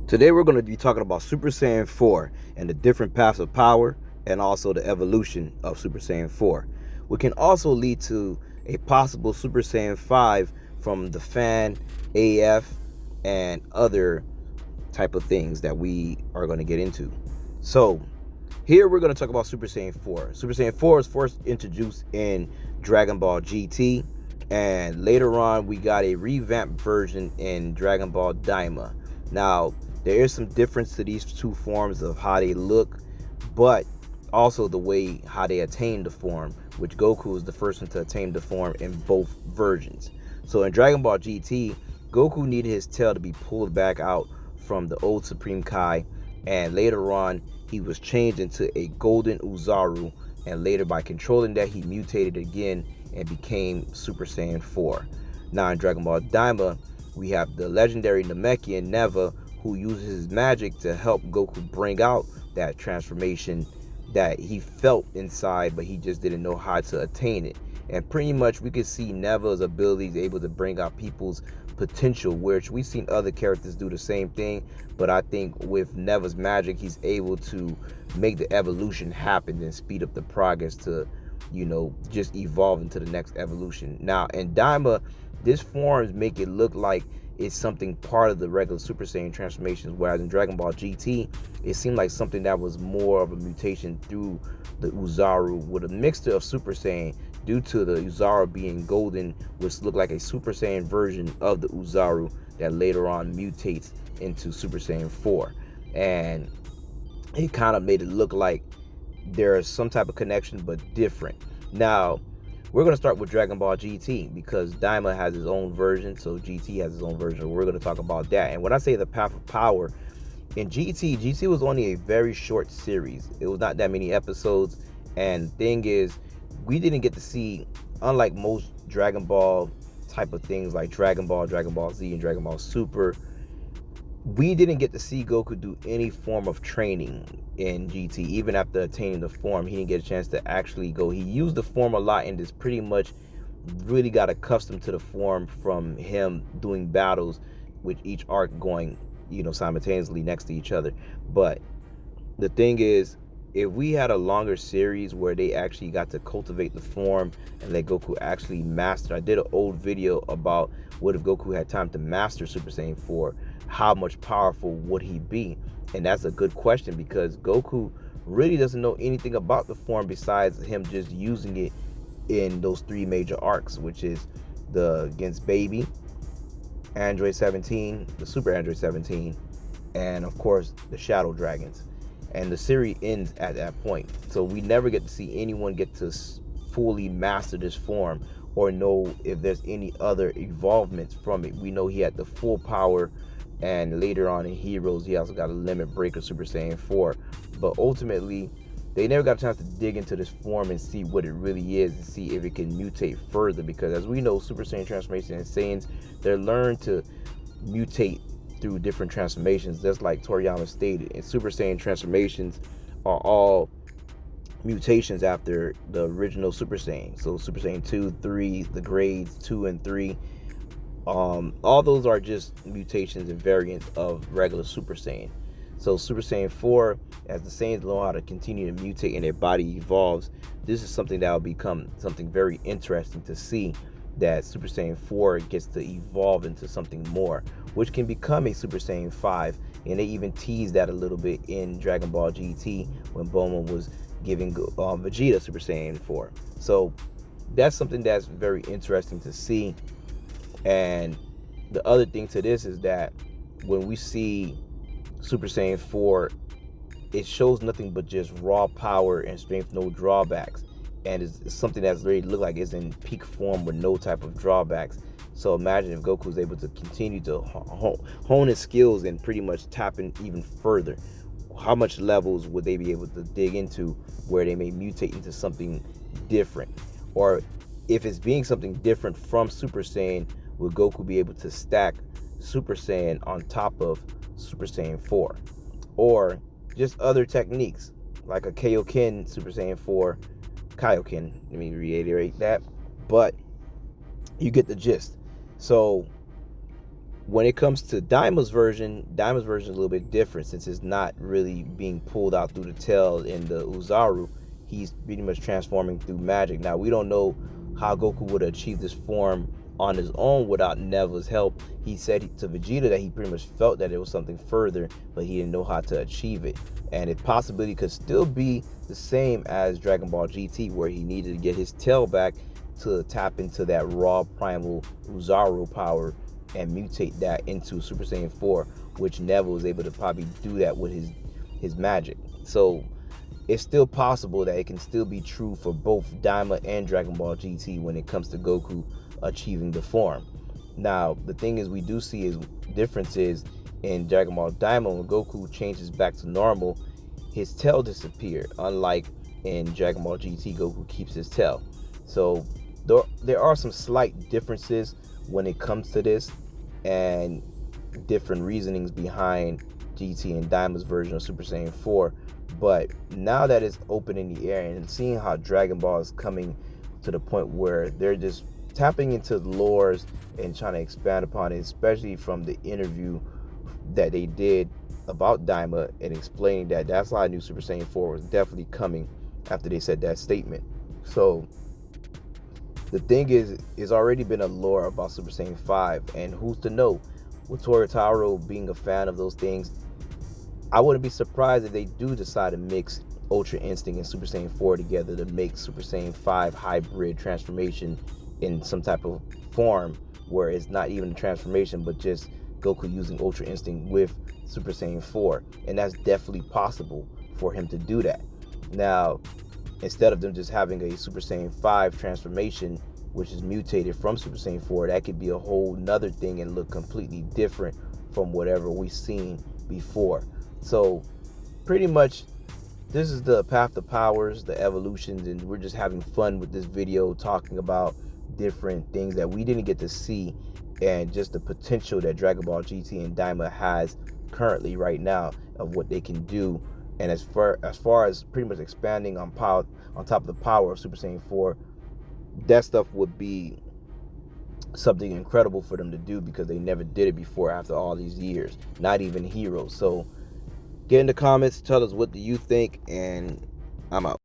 Today we're going to be talking about Super Saiyan 4 and the different paths of power and also the evolution of Super Saiyan 4. Which can also lead to a possible Super Saiyan 5 from the fan, AF, and other type of things that we are going to get into. So, here we're going to talk about Super Saiyan 4. Super Saiyan 4 was first introduced in Dragon Ball GT, and later on we got a revamped version in Dragon Ball Daima. Now, there is some difference to these two forms of how they look, but also the way how they attain the form, which Goku is the first one to attain the form in both versions. So in Dragon Ball GT, Goku needed his tail to be pulled back out from the old Supreme Kai, and later on he was changed into a golden Uzaru, and later by controlling that he mutated again and became Super Saiyan 4. Now in Dragon Ball Daima, we have the legendary Namekian Neva, who uses his magic to help Goku bring out that transformation that he felt inside, but he just didn't know how to attain it. And pretty much we could see Neva's abilities able to bring out people's potential, which we've seen other characters do the same thing, but I think with Neva's magic he's able to make the evolution happen and speed up the progress to, just evolve into the next evolution. Now in Daima, this forms make it look like it's something part of the regular Super Saiyan transformations, whereas in Dragon Ball GT, it seemed like something that was more of a mutation through the Uzaru with a mixture of Super Saiyan due to the Uzaru being golden, which looked like a Super Saiyan version of the Uzaru that later on mutates into Super Saiyan 4. And it kind of made it look like there's some type of connection, but different. Now, we're going to start with Dragon Ball GT because Daima has his own version, so GT has his own version. We're going to talk about that. And when I say the path of power, in GT was only a very short series. It was not that many episodes. And the thing is, we didn't get to see, unlike most Dragon Ball type of things like Dragon Ball Z, and Dragon Ball Super, we didn't get to see Goku do any form of training in GT. Even after attaining the form, he didn't get a chance to actually go. He used the form a lot and just pretty much really got accustomed to the form from him doing battles with each arc going, simultaneously next to each other. But the thing is, if we had a longer series where they actually got to cultivate the form and let Goku actually master, I did an old video about what if Goku had time to master Super Saiyan 4, how much powerful would he be? And that's a good question because Goku really doesn't know anything about the form besides him just using it in those three major arcs, which is the against Baby, Android 17, the Super Android 17, and of course the Shadow Dragons. And the series ends at that point. So we never get to see anyone get to fully master this form or know if there's any other evolvements from it. We know he had the full power, and later on in Heroes, he also got a limit breaker Super Saiyan 4. But ultimately, they never got a chance to dig into this form and see what it really is and see if it can mutate further. Because as we know, Super Saiyan transformation and Saiyans, they're learned to mutate through different transformations, just like Toriyama stated. And Super Saiyan transformations are all mutations after the original Super Saiyan. So Super Saiyan 2, 3, the grades 2 and 3, all those are just mutations and variants of regular Super Saiyan. So Super Saiyan 4, as the Saiyans know how to continue to mutate and their body evolves, this is something that will become something very interesting to see, that Super Saiyan 4 gets to evolve into something more, which can become a Super Saiyan 5. And they even teased that a little bit in Dragon Ball GT when Bulma was giving Vegeta Super Saiyan 4. So that's something that's very interesting to see. And the other thing to this is that when we see Super Saiyan 4, it shows nothing but just raw power and strength, no drawbacks. And it's something that's really look like it's in peak form with no type of drawbacks. So imagine if Goku was able to continue to hone his skills and pretty much tap in even further. How much levels would they be able to dig into where they may mutate into something different? Or if it's being something different from Super Saiyan, will Goku be able to stack Super Saiyan on top of Super Saiyan 4? Or just other techniques like a Kaioken Super Saiyan 4, Kaioken, let me reiterate that, but you get the gist. So When it comes to Daima's version is a little bit different since it's not really being pulled out through the tail in the Uzaru. He's pretty much transforming through magic. Now, we don't know how Goku would achieve this form on his own without Neville's help. He said to Vegeta that he pretty much felt that it was something further, but he didn't know how to achieve it. And it possibly could still be the same as Dragon Ball GT, where he needed to get his tail back to tap into that raw primal Uzaru power and mutate that into Super Saiyan 4, which Neville was able to probably do that with his magic. So it's still possible that it can still be true for both Daima and Dragon Ball GT when it comes to Goku achieving the form. Now, the thing is, we do see is differences in Dragon Ball Daima. When Goku changes back to normal, his tail disappeared. Unlike in Dragon Ball GT, Goku keeps his tail. So there are some slight differences when it comes to this, and different reasonings behind GT and Daima's version of Super Saiyan 4. But now that it's open in the air and seeing how Dragon Ball is coming to the point where they're just tapping into the lores and trying to expand upon it, especially from the interview that they did about Daima and explaining that that's why I knew Super Saiyan 4 was definitely coming after they said that statement. So the thing is, it's already been a lore about Super Saiyan 5, and who's to know? With Toritaro being a fan of those things, I wouldn't be surprised if they do decide to mix Ultra Instinct and Super Saiyan 4 together to make Super Saiyan 5 hybrid transformation in some type of form where it's not even a transformation, but just Goku using Ultra Instinct with Super Saiyan 4. And that's definitely possible for him to do that. Now, instead of them just having a Super Saiyan 5 transformation, which is mutated from Super Saiyan 4, that could be a whole nother thing and look completely different from whatever we've seen before. So pretty much this is the path to powers, the evolutions, and we're just having fun with this video talking about different things that we didn't get to see and just the potential that Dragon Ball GT and Daima has currently right now of what they can do. And as far as pretty much expanding on power, on top of the power of Super Saiyan 4, that stuff would be something incredible for them to do because they never did it before after all these years, not even Heroes. So get in the comments, tell us what do you think, and I'm out.